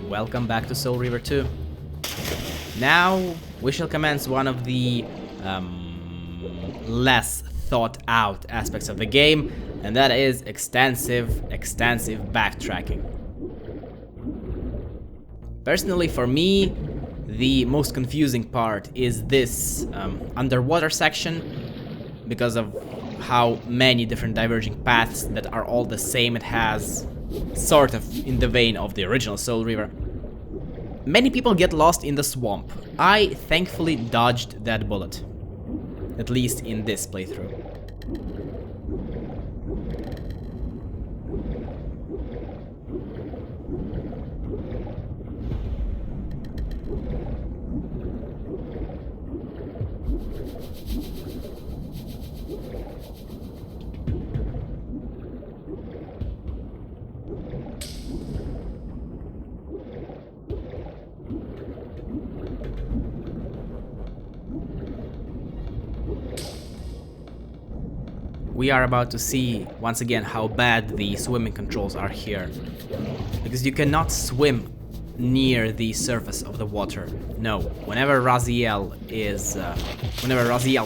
welcome back to Soul Reaver 2. Now we shall commence one of the less thought out aspects of the game, and that is extensive backtracking. Personally, for me, the most confusing part is this underwater section, because of how many different diverging paths that are all the same it has, sort of in the vein of the original Soul Reaver. Many people get lost in the swamp. I thankfully dodged that bullet, at least in this playthrough. We are about to see once again how bad the swimming controls are here, because you cannot swim near the surface of the water. No, whenever Raziel's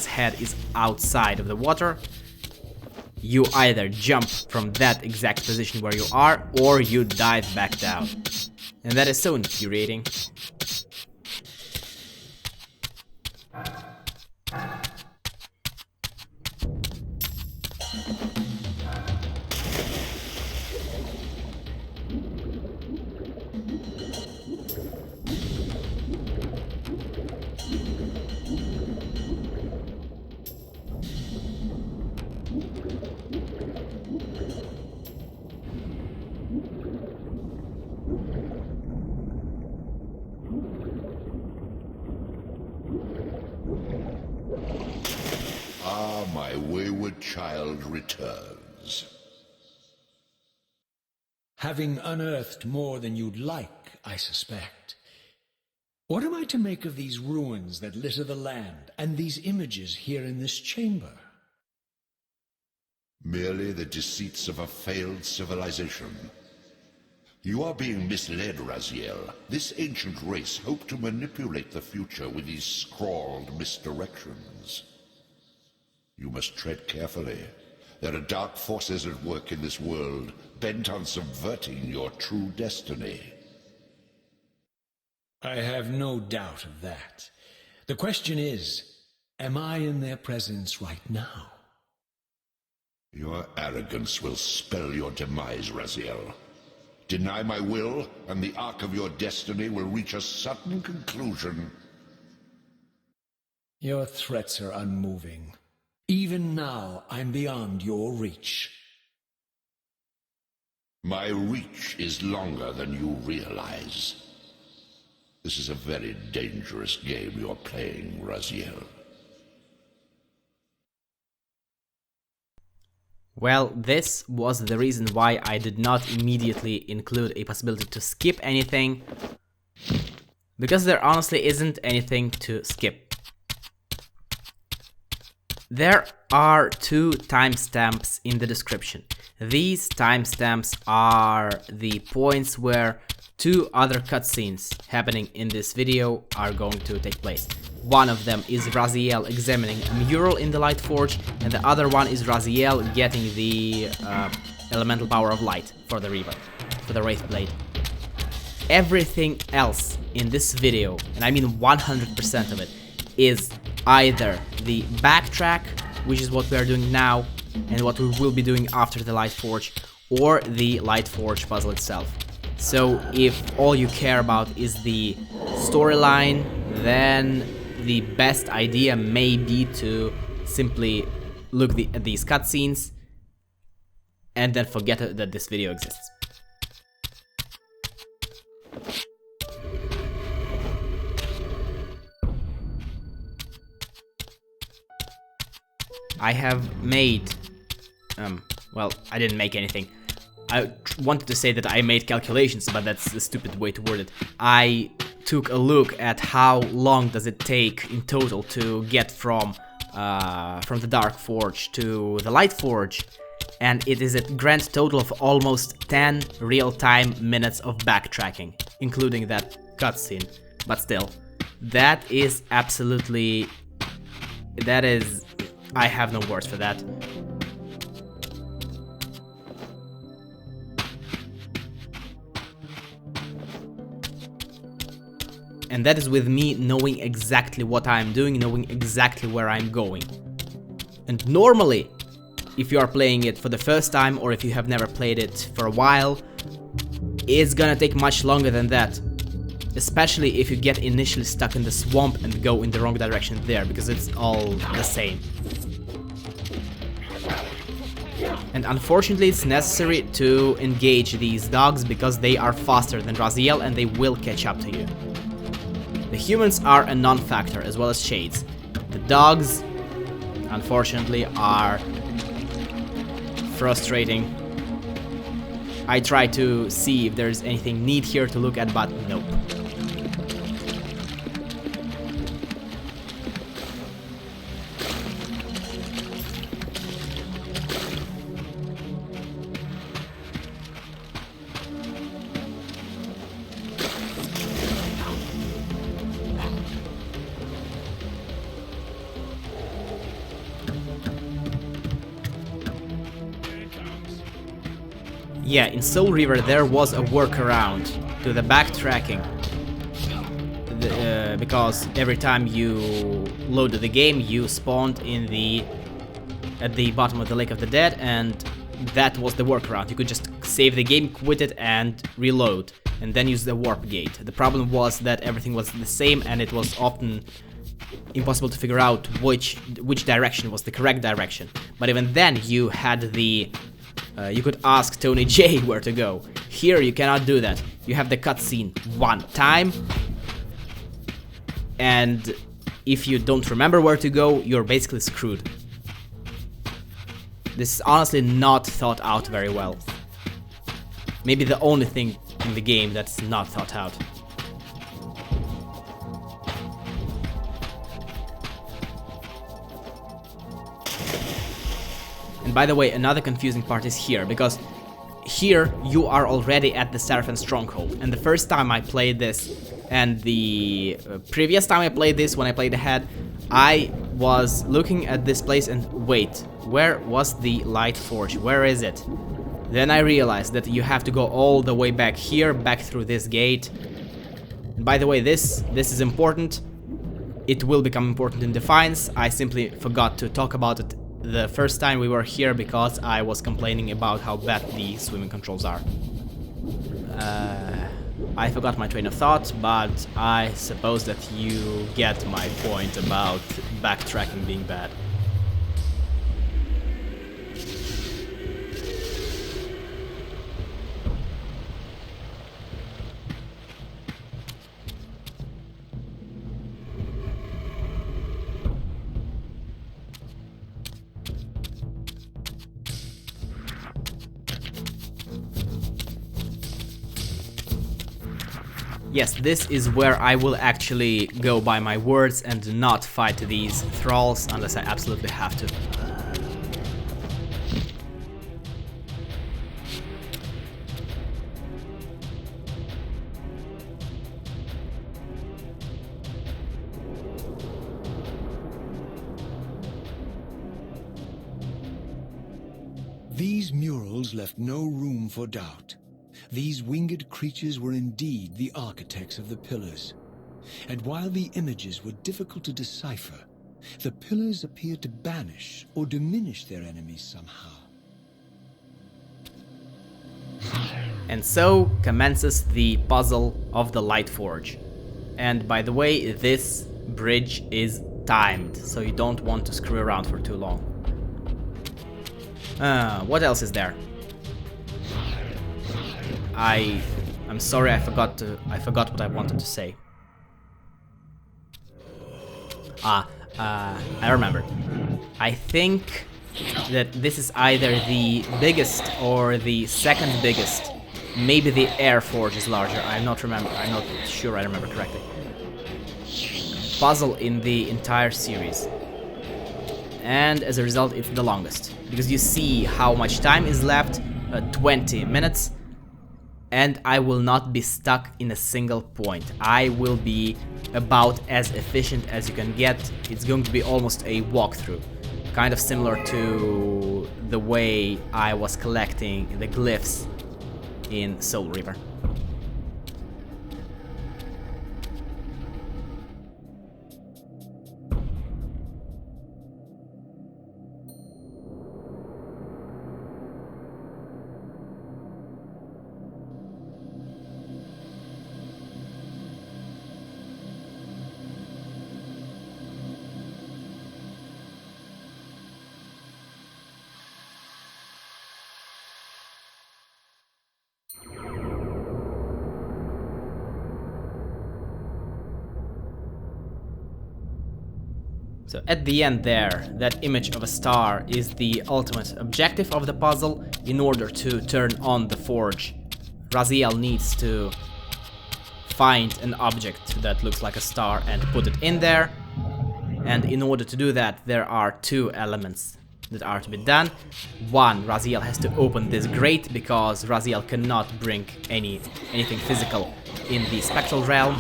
head is outside of the water, you either jump from that exact position where you are, or you dive back down, and that is so infuriating. My wayward child returns. Having unearthed more than you'd like, I suspect. What am I to make of these ruins that litter the land, and these images here in this chamber? Merely the deceits of a failed civilization. You are being misled, Raziel. This ancient race hoped to manipulate the future with these scrawled misdirections. You must tread carefully. There are dark forces at work in this world, bent on subverting your true destiny. I have no doubt of that. The question is, am I in their presence right now? Your arrogance will spell your demise, Raziel. Deny my will, and the arc of your destiny will reach a sudden conclusion. Your threats are unmoving. Even now, I'm beyond your reach. My reach is longer than you realize. This is a very dangerous game you're playing, Raziel. Well, this was the reason why I did not immediately include a possibility to skip anything, because there honestly isn't anything to skip. There are 2 timestamps in the description. These timestamps are the points where 2 other cutscenes happening in this video are going to take place. One of them is Raziel examining a mural in the Light Forge, and the other one is Raziel getting the elemental power of light for the Reaver, for the Wraith Blade. Everything else in this video, and I mean 100% of it, is either the backtrack, which is what we are doing now, and what we will be doing after the Light Forge, or the Light Forge puzzle itself. So if all you care about is the storyline, then the best idea may be to simply look at these cutscenes and then forget that this video exists. I have made, well, I didn't make anything. I wanted to say that I made calculations, but that's a stupid way to word it. I took a look at how long does it take in total to get from the Dark Forge to the Light Forge, and it is a grand total of almost 10 real-time minutes of backtracking including that cutscene. But still, that is absolutely... that is... I have no words for that. And that is with me knowing exactly what I'm doing, knowing exactly where I'm going. And normally, if you are playing it for the first time or if you have never played it for a while, it's gonna take much longer than that. Especially if you get initially stuck in the swamp and go in the wrong direction there, because it's all the same. And unfortunately it's necessary to engage these dogs because they are faster than Raziel and they will catch up to you. The humans are a non-factor, as well as shades. The dogs, unfortunately, are frustrating. I try to see if there's anything neat here to look at, but nope. Yeah, in Soul Reaver there was a workaround to the backtracking, because every time you loaded the game you spawned at the bottom of the Lake of the Dead, and that was the workaround. You could just save the game, quit it, and reload, and then use the warp gate. The problem was that everything was the same and it was often impossible to figure out which direction was the correct direction. But even then you had the you could ask Tony J where to go. Here you cannot do that. You have the cutscene one time, and if you don't remember where to go, you're basically screwed. This is honestly not thought out very well. Maybe the only thing in the game that's not thought out. And by the way, another confusing part is here, because here you are already at the Seraphim stronghold, and the first time I played this and the previous time I played this, when I played ahead, I was looking at this place and wait, where was the Light Forge? Where is it? Then I realized that you have to go all the way back here, back through this gate. And by the way, this is important. It will become important in Defiance. I simply forgot to talk about it the first time we were here because I was complaining about how bad the swimming controls are. I forgot my train of thought, but I suppose that you get my point about backtracking being bad. Yes, this is where I will actually go by my words and not fight these thralls unless I absolutely have to. These murals left no room for doubt. These winged creatures were indeed the architects of the pillars. And while the images were difficult to decipher, the pillars appeared to banish or diminish their enemies somehow. And so commences the puzzle of the Light Forge. And by the way, this bridge is timed, so you don't want to screw around for too long. What else is there? I'm sorry, I forgot what I wanted to say. I remembered. I think that this is either the biggest or the second biggest. Maybe the Air Forge is larger. I'm not sure I remember correctly. Puzzle in the entire series. And as a result, it's the longest. Because you see how much time is left, 20 minutes. and I will not be stuck in a single point. I will be about as efficient as you can get. It's going to be almost a walkthrough, kind of similar to the way I was collecting the glyphs in Soul Reaver. So at the end there, that image of a star is the ultimate objective of the puzzle. In order to turn on the forge, Raziel needs to find an object that looks like a star and put it in there. And in order to do that, there are two elements that are to be done. One, Raziel has to open this grate because Raziel cannot bring anything physical in the spectral realm,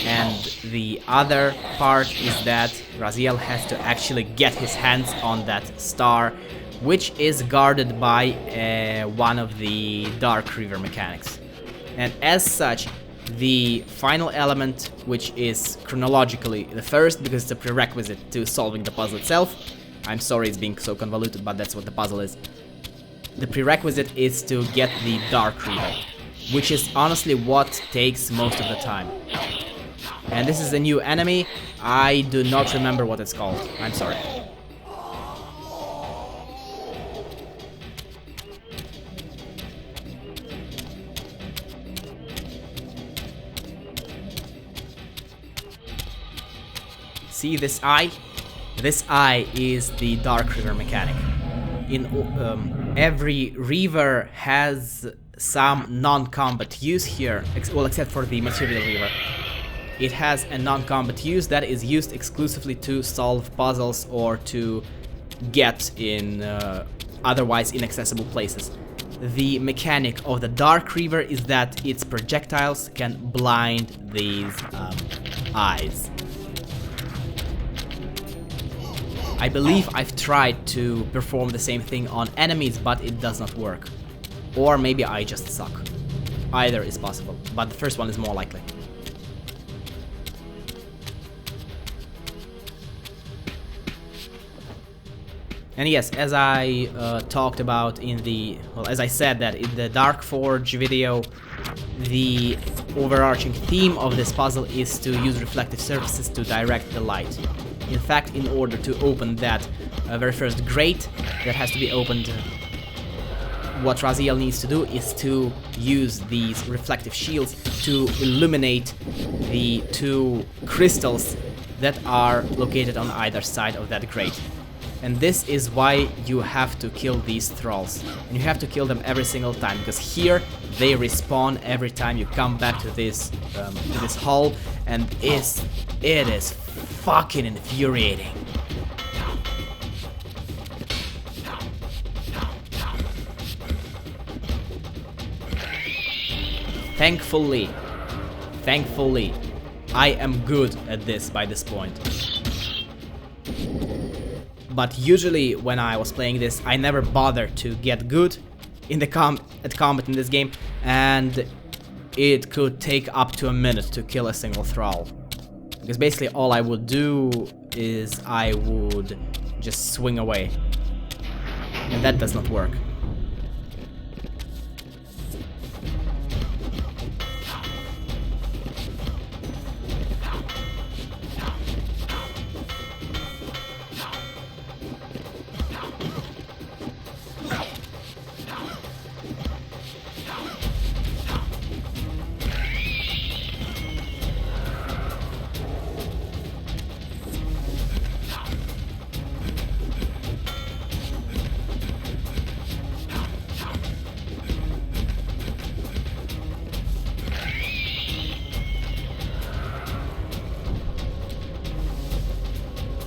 and the other part is that Raziel has to actually get his hands on that star, which is guarded by one of the Dark Reaver mechanics. And as such, the final element, which is chronologically the first because it's a prerequisite to solving the puzzle itself. I'm sorry it's being so convoluted, but that's what the puzzle is. The prerequisite is to get the Dark Reaver, which is honestly what takes most of the time. And this is a new enemy. I do not remember what it's called. I'm sorry. See this eye? This eye is the Dark Reaver mechanic. In every Reaver has some non-combat use here, well, except for the Material Reaver. It has a non-combat use that is used exclusively to solve puzzles or to get in otherwise inaccessible places. The mechanic of the Dark Reaver is that its projectiles can blind these eyes. I believe I've tried to perform the same thing on enemies, but it does not work. Or maybe I just suck. Either is possible, but the first one is more likely. And yes, as I talked about in the... well, as I said that in the Dark Forge video, the overarching theme of this puzzle is to use reflective surfaces to direct the light. In fact, in order to open that very first grate that has to be opened, what Raziel needs to do is to use these reflective shields to illuminate the two crystals that are located on either side of that grate. And this is why you have to kill these thralls. And you have to kill them every single time, because here they respawn every time you come back to this hall, and it is fucking infuriating. Thankfully, I am good at this by this point. But usually when I was playing this, I never bothered to get good in the combat in this game, and it could take up to a minute to kill a single thrall. Because basically all I would do is I would just swing away. And that does not work.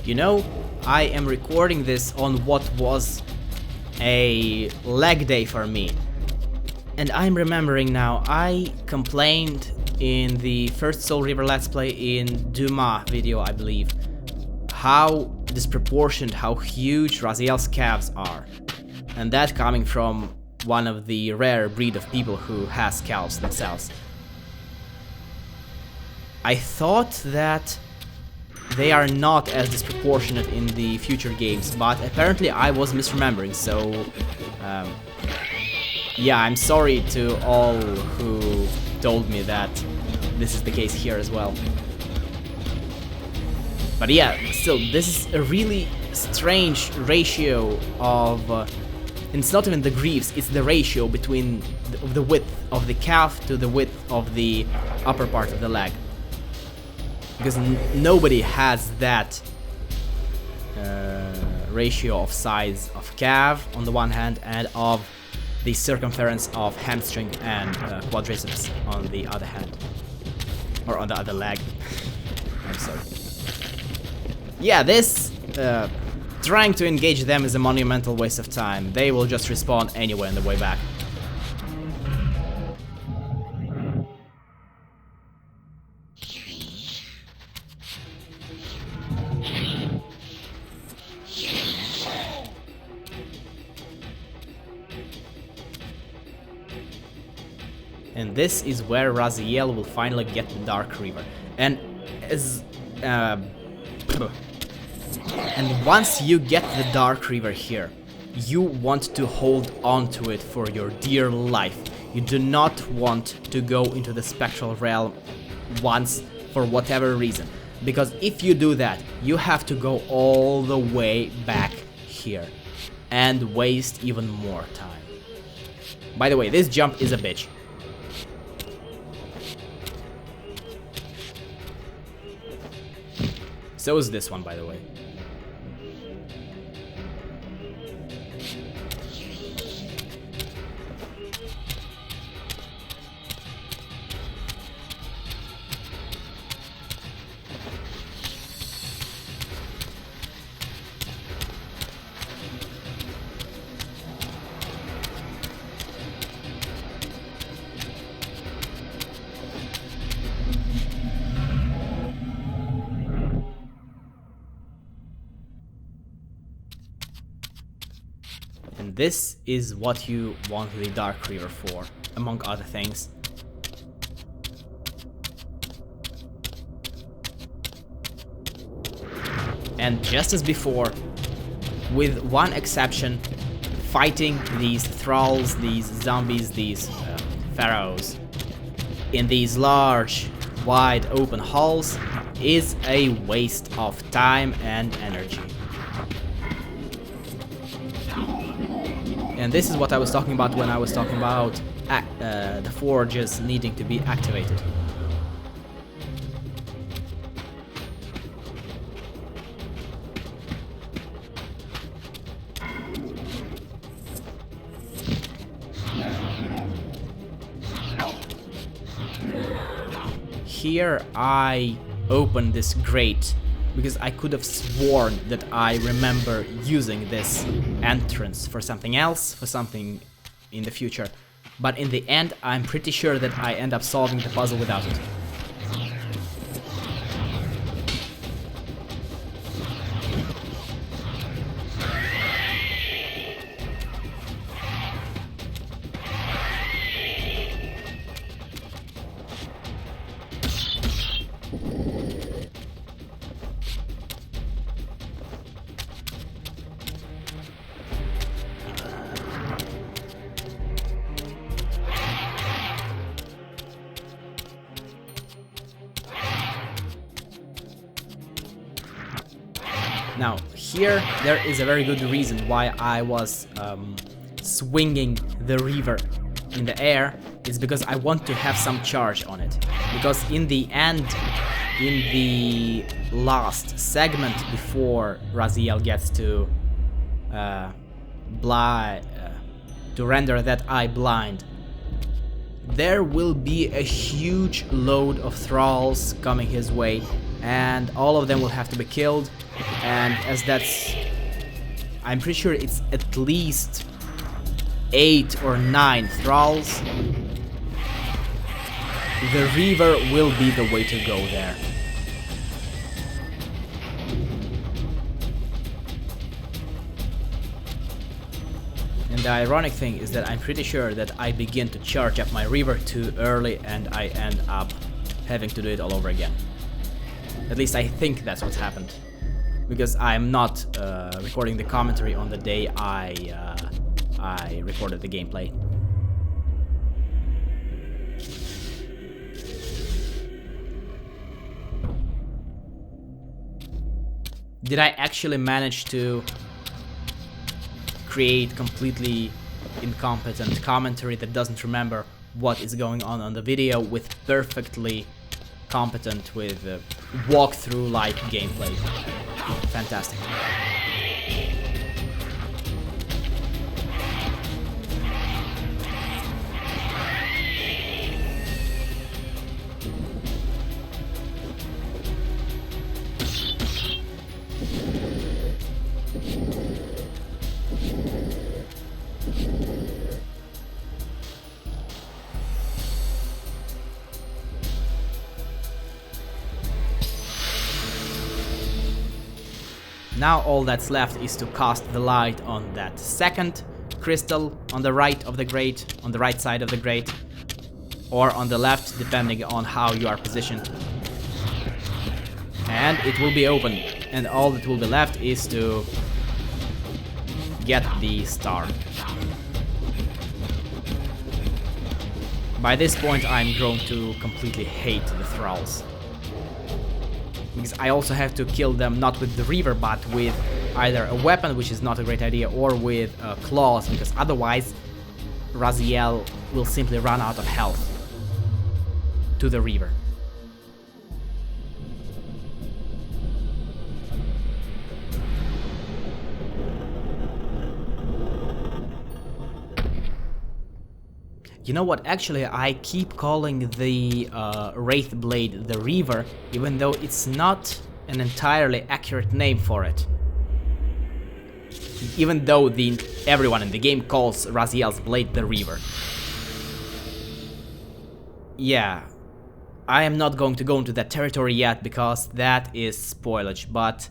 You know, I am recording this on what was a leg day for me. And I'm remembering now, I complained in the first Soul Reaver Let's Play in Dumas video, I believe, how disproportionate, how huge Raziel's calves are. And that coming from one of the rare breed of people who has calves themselves. I thought that they are not as disproportionate in the future games, but apparently I was misremembering, so yeah, I'm sorry to all who told me that this is the case here as well. But yeah, still, this is a really strange ratio of... it's not even the greaves, it's the ratio between the width of the calf to the width of the upper part of the leg. Because nobody has that ratio of size of calf on the one hand and of the circumference of hamstring and quadriceps on the other hand. Or on the other leg. I'm sorry. Yeah, this trying to engage them is a monumental waste of time. They will just respawn anyway on the way back. And this is where Raziel will finally get the Dark Reaver. And as and once you get the Dark Reaver here, you want to hold on to it for your dear life. You do not want to go into the spectral realm once for whatever reason. Because if you do that, you have to go all the way back here and waste even more time. By the way, this jump is a bitch. So is this one, by the way. And this is what you want the Dark Reaver for, among other things. And just as before, with one exception, fighting these thralls, these zombies, these pharaohs in these large, wide open halls is a waste of time and energy. And this is what I was talking about when I was talking about the forges needing to be activated. Here I opened this grate because I could have sworn that I remember using this entrance for something else, for something in the future. But in the end, I'm pretty sure that I end up solving the puzzle without it. Now, here there is a very good reason why I was swinging the Reaver in the air. It's because I want to have some charge on it. Because in the end, in the last segment before Raziel gets to render that eye blind, there will be a huge load of thralls coming his way, and all of them will have to be killed. And as that's, I'm pretty sure it's at least 8 or 9 thralls, the Reaver will be the way to go there. And the ironic thing is that I'm pretty sure that I begin to charge up my Reaver too early and I end up having to do it all over again. At least I think that's what's happened. Because I'm not recording the commentary on the day I recorded the gameplay. Did I actually manage to create completely incompetent commentary that doesn't remember what is going on the video with perfectly competent with walkthrough like gameplay? Fantastic. Now all that's left is to cast the light on that second crystal on the right of the grate, on the right side of the grate, or on the left, depending on how you are positioned. And it will be open, and all that will be left is to get the star. By this point I'm grown to completely hate the thralls. Because I also have to kill them not with the Reaver but with either a weapon, which is not a great idea, or with claws, because otherwise Raziel will simply run out of health to the Reaver. You know what, actually I keep calling the Wraith Blade the Reaver, even though it's not an entirely accurate name for it. Even though everyone in the game calls Raziel's blade the Reaver. Yeah, I am not going to go into that territory yet because that is spoilage, but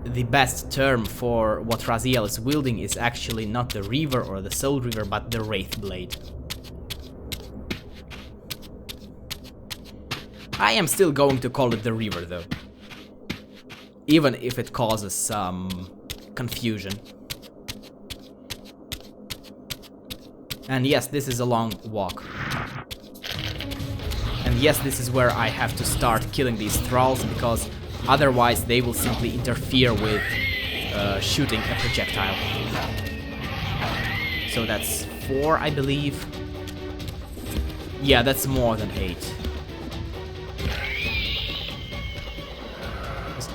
the best term for what Raziel is wielding is actually not the Reaver or the Soul Reaver, but the Wraith Blade. I am still going to call it the Reaver though, even if it causes some confusion. And yes, this is a long walk. And yes, this is where I have to start killing these thralls, because otherwise they will simply interfere with shooting a projectile. So that's 4, I believe. Yeah, that's more than 8.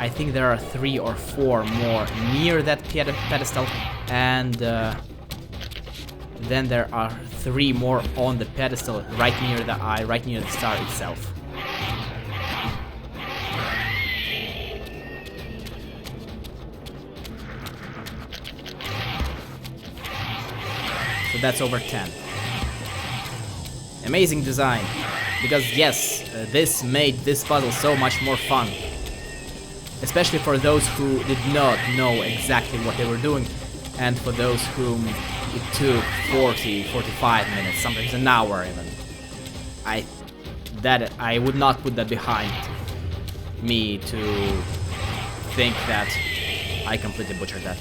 I think there are 3 or 4 more near that pedestal, and then there are 3 more on the pedestal right near the eye, right near the star itself. So that's over 10. Amazing design, because yes, this made this puzzle so much more fun. Especially for those who did not know exactly what they were doing, and for those whom it took 40, 45 minutes, sometimes an hour even. I would not put that behind me to think that I completely butchered that.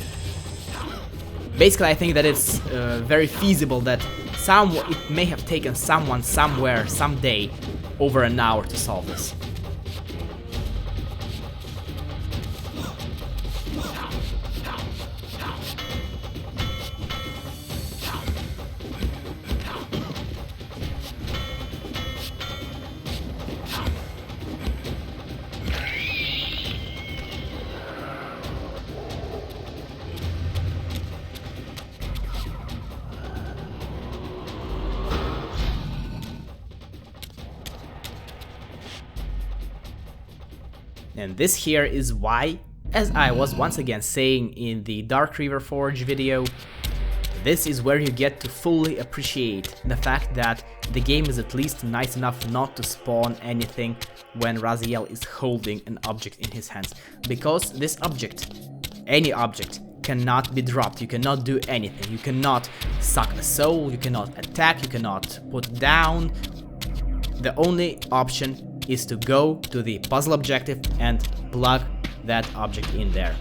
Basically, I think that it's very feasible that it may have taken someone somewhere, someday, over an hour to solve this. And this here is why As I was once again saying in the Dark Reaver Forge video, this is where you get to fully appreciate the fact that the game is at least nice enough not to spawn anything when Raziel is holding an object in his hands. Because this object, any object, cannot be dropped, you cannot do anything, you cannot suck a soul, you cannot attack, you cannot put down. The only option is to go to the puzzle objective and plug that object in there.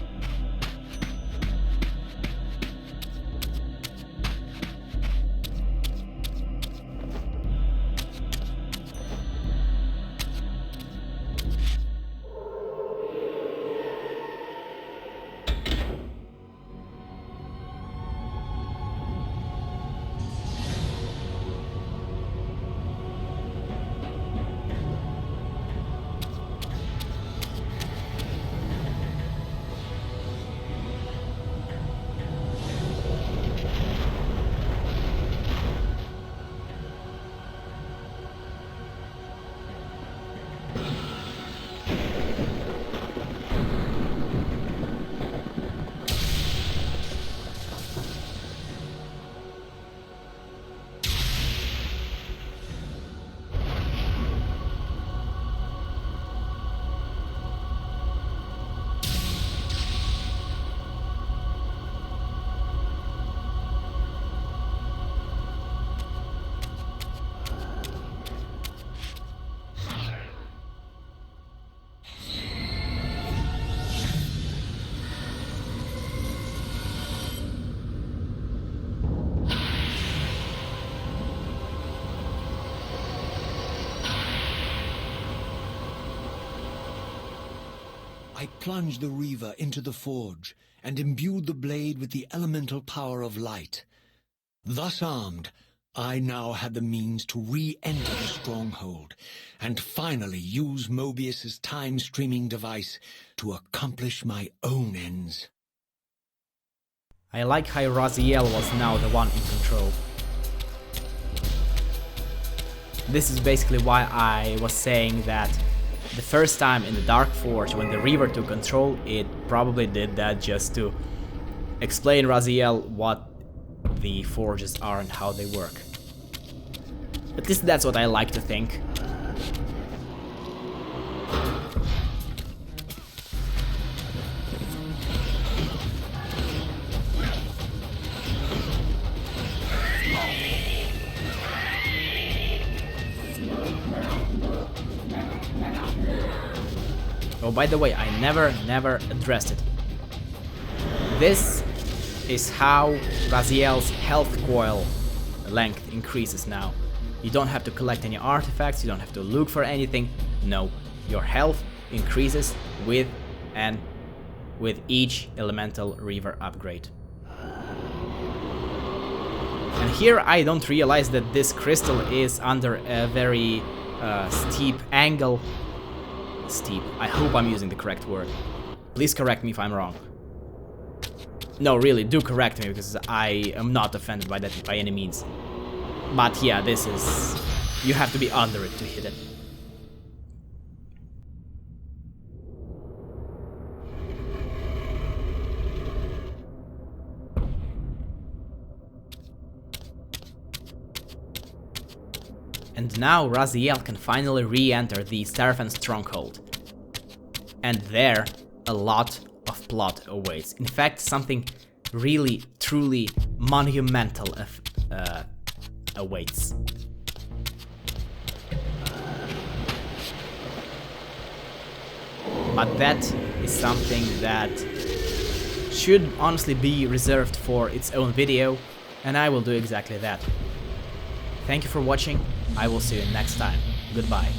I plunged the Reaver into the forge and imbued the blade with the elemental power of light. Thus armed, I now had the means to re-enter the stronghold and finally use Mobius's time-streaming device to accomplish my own ends. I like how Raziel was now the one in control. This is basically why I was saying that the first time in the Dark Forge when the Reaver took control, it probably did that just to explain Raziel what the forges are and how they work. At least that's what I like to think. Oh, by the way, I never addressed it. This is how Raziel's health coil length increases now. You don't have to collect any artifacts, you don't have to look for anything. No, your health increases with each elemental Reaver upgrade. And here I don't realize that this crystal is under a very steep angle. Steep. I hope I'm using the correct word. Please correct me if I'm wrong. No, really, do correct me, because I am not offended by that by any means. But yeah, this is... you have to be under it to hit it. And now Raziel can finally re-enter the Seraphon stronghold. And there, a lot of plot awaits. In fact, something really, truly monumental awaits. But that is something that should honestly be reserved for its own video, and I will do exactly that. Thank you for watching. I will see you next time. Goodbye.